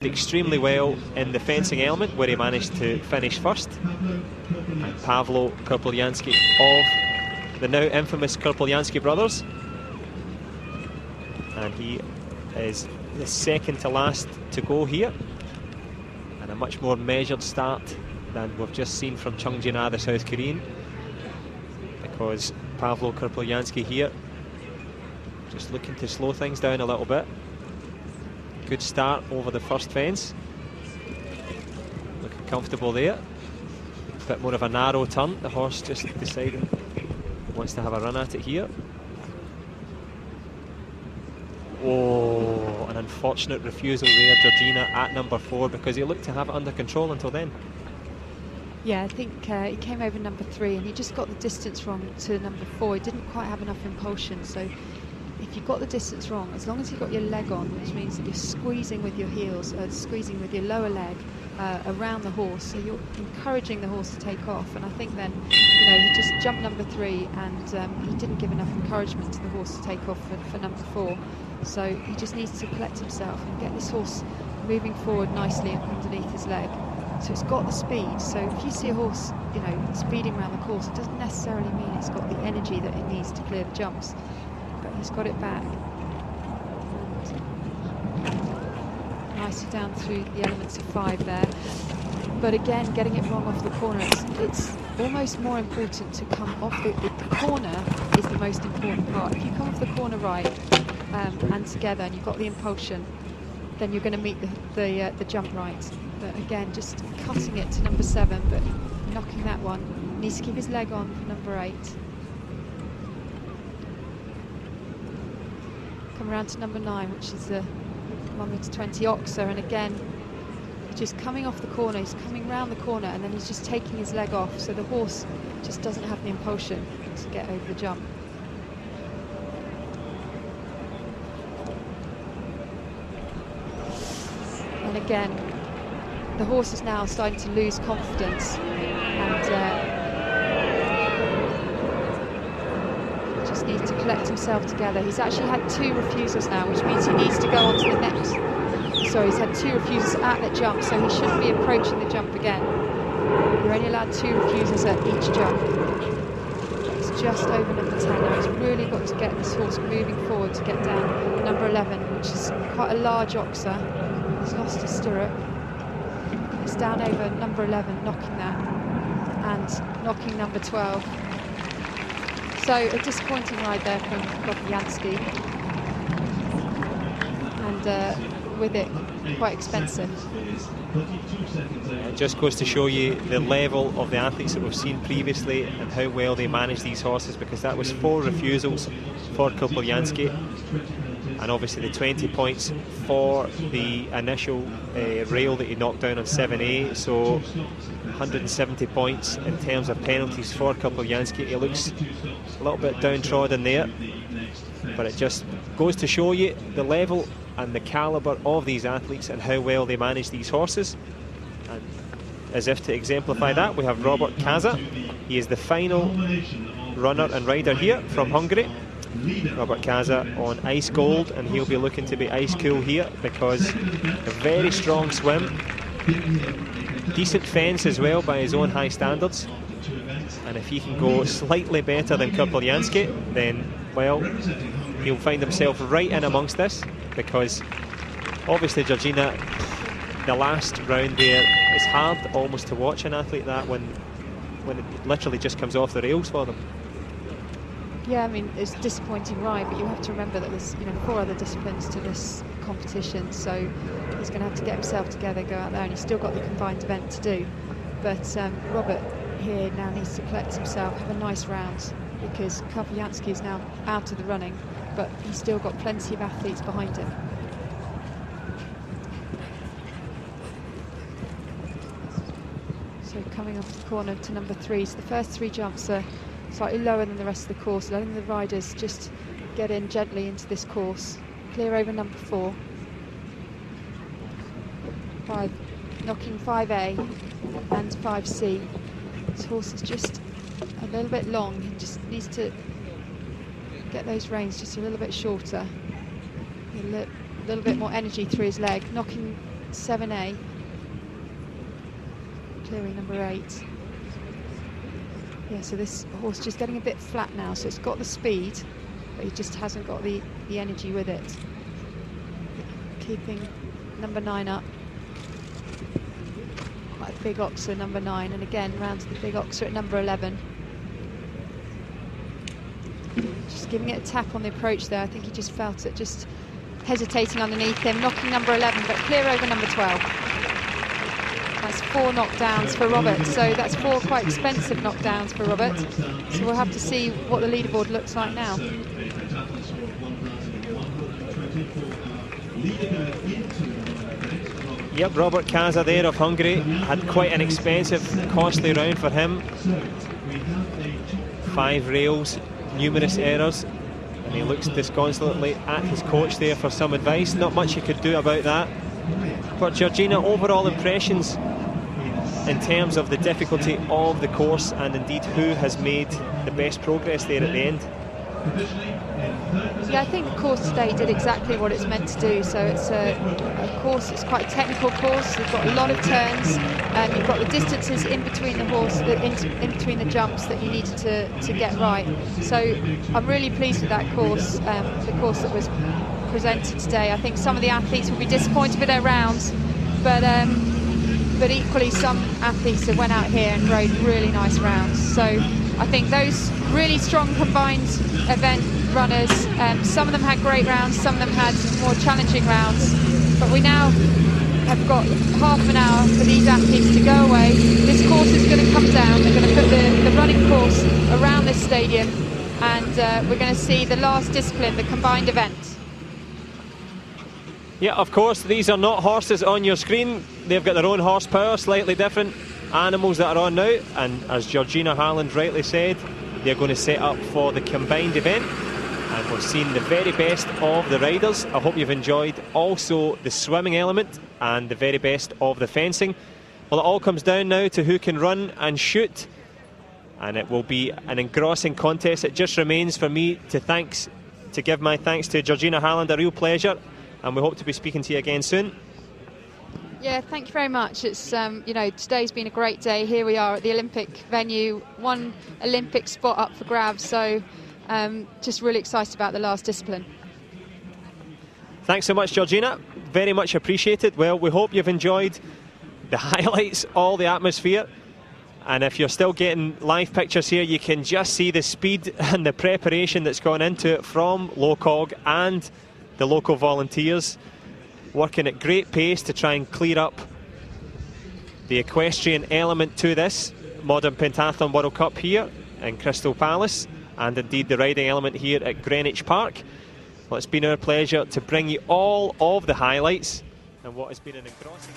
extremely well in the fencing element, where he managed to finish first. And Pawlo Kurpeljanski of the now infamous Kurpeljanski brothers, and he is the second to last to go here, and a much more measured start than we've just seen from Chung Jin-ah, the South Korean, because Pawlo Kurpeljanski here just looking to slow things down a little bit. Good start over the first fence, looking comfortable there. A bit more of a narrow turn, the horse just deciding wants to have a run at it here. Oh, an unfortunate refusal there, Georgina, at number 4, because he looked to have it under control until then. Yeah, I think he came over number 3 and he just got the distance wrong to number 4. He didn't quite have enough impulsion, so if you got the distance wrong, as long as you've got your leg on, which means that you're squeezing with your heels, squeezing with your lower leg around the horse, so you're encouraging the horse to take off. And I think then, you know, he just jumped number 3 and he didn't give enough encouragement to the horse to take off for number 4. So he just needs to collect himself and get this horse moving forward nicely underneath his leg. So it's got the speed. So if you see a horse, you know, speeding around the course, it doesn't necessarily mean it's got the energy that it needs to clear the jumps. But he's got it back. And nicely down through the elements of 5 there. But again, getting it wrong off the corner, it's almost more important to come off the corner is the most important part. If you come off the corner right and together and you've got the impulsion, then you're going to meet the jump right. But again, just cutting it to number 7, but knocking that one. Needs to keep his leg on for number 8. Come around to number 9, which is the 1m20 Oxer, and again, just coming off the corner, he's coming round the corner and then he's just taking his leg off, so the horse just doesn't have the impulsion to get over the jump. And again, the horse is now starting to lose confidence, and just needs to collect himself together. He's actually had 2 refusals now, which means he needs to go on to the next. Sorry, he's had 2 refusals at the jump, so he shouldn't be approaching the jump again. You're only allowed 2 refusals at each jump. It's just over number 10 now. He's really got to get this horse moving forward to get down number 11, which is quite a large Oxer. He's lost his stirrup. It's down over number 11, knocking that, and knocking number 12. So a disappointing ride there from Kurpeljanski, and with it, quite expensive. It just goes to show you the level of the athletes that we've seen previously and how well they manage these horses, because that was 4 refusals for Kurpeljanski, and obviously the 20 points for the initial rail that he knocked down on 7A, so 170 points in terms of penalties for Kurpeljanski. He looks a little bit downtrodden there, but it just goes to show you the level and the calibre of these athletes and how well they manage these horses. And as if to exemplify that, we have Robert Kaza. He is the final runner and rider here from Hungary. Robert Kaza on ice gold, and he'll be looking to be ice cool here, because a very strong swim, decent fence as well by his own high standards, and if he can go slightly better than Kurpeljanski, then, well, he'll find himself right in amongst this, because obviously, Georgina, the last round there, it's hard almost to watch an athlete that when it literally just comes off the rails for them. Yeah, I mean, it's a disappointing ride, but you have to remember that there's 4 other disciplines to this competition, so he's going to have to get himself together, go out there, and he's still got the combined event to do. But Robert here now needs to collect himself, have a nice round, because Kurpeljanski is now out of the running, but he's still got plenty of athletes behind him. So coming off the corner to number 3, so the first 3 jumps are slightly lower than the rest of the course, letting the riders just get in gently into this course. Clear over number 4. 5, knocking 5A and 5C. This horse is just a little bit long. He just needs to get those reins just a little bit shorter. A little bit more energy through his leg, knocking 7A. Clearing number 8. Yeah, so this horse just getting a bit flat now, so it's got the speed, but he just hasn't got the energy with it. Keeping number 9 up. Quite a big oxer, number 9, and again round to the big oxer at number 11. Just giving it a tap on the approach there. I think he just felt it, just hesitating underneath him, knocking number 11, but clear over number 12. That's 4 knockdowns for Robert, so that's 4 quite expensive knockdowns for Robert. So we'll have to see what the leaderboard looks like now. Yep, Robert Kaza there of Hungary had quite an expensive, costly round for him. 5 rails, numerous errors, and he looks disconsolately at his coach there for some advice. Not much he could do about that. For Georgina, overall impressions in terms of the difficulty of the course, and indeed who has made the best progress there at the end? Yeah, I think the course today did exactly what it's meant to do. So it's a course, it's quite a technical course. You've got a lot of turns, and you've got the distances in between the horse, in between the jumps that you needed to get right. So I'm really pleased with that course, the course that was presented today. I think some of the athletes will be disappointed with their rounds, but equally some athletes that went out here and rode really nice rounds. So I think those really strong combined event runners, some of them had great rounds, some of them had more challenging rounds, but we now have got half an hour for these athletes to go away. This course is going to come down, they're going to put the running course around this stadium, and we're going to see the last discipline, the combined event. Yeah, of course, these are not horses on your screen. They've got their own horsepower, slightly different animals that are on now, and as Georgina Harland rightly said, they're going to set up for the combined event, and we've seen the very best of the riders. I hope you've enjoyed also the swimming element and the very best of the fencing. Well, it all comes down now to who can run and shoot, and it will be an engrossing contest. It just remains for me to give my thanks to Georgina Harland. A real pleasure, and we hope to be speaking to you again soon. Yeah, thank you very much. It's you know, today's been a great day. Here we are at the Olympic venue, one Olympic spot up for grabs, so just really excited about the last discipline. Thanks so much, Georgina, very much appreciated. Well, we hope you've enjoyed the highlights, all the atmosphere, and if you're still getting live pictures here, you can just see the speed and the preparation that's gone into it from Locog and the local volunteers, working at great pace to try and clear up the equestrian element to this Modern Pentathlon World Cup here in Crystal Palace, and indeed the riding element here at Greenwich Park. Well, it's been our pleasure to bring you all of the highlights and what has been an engrossing...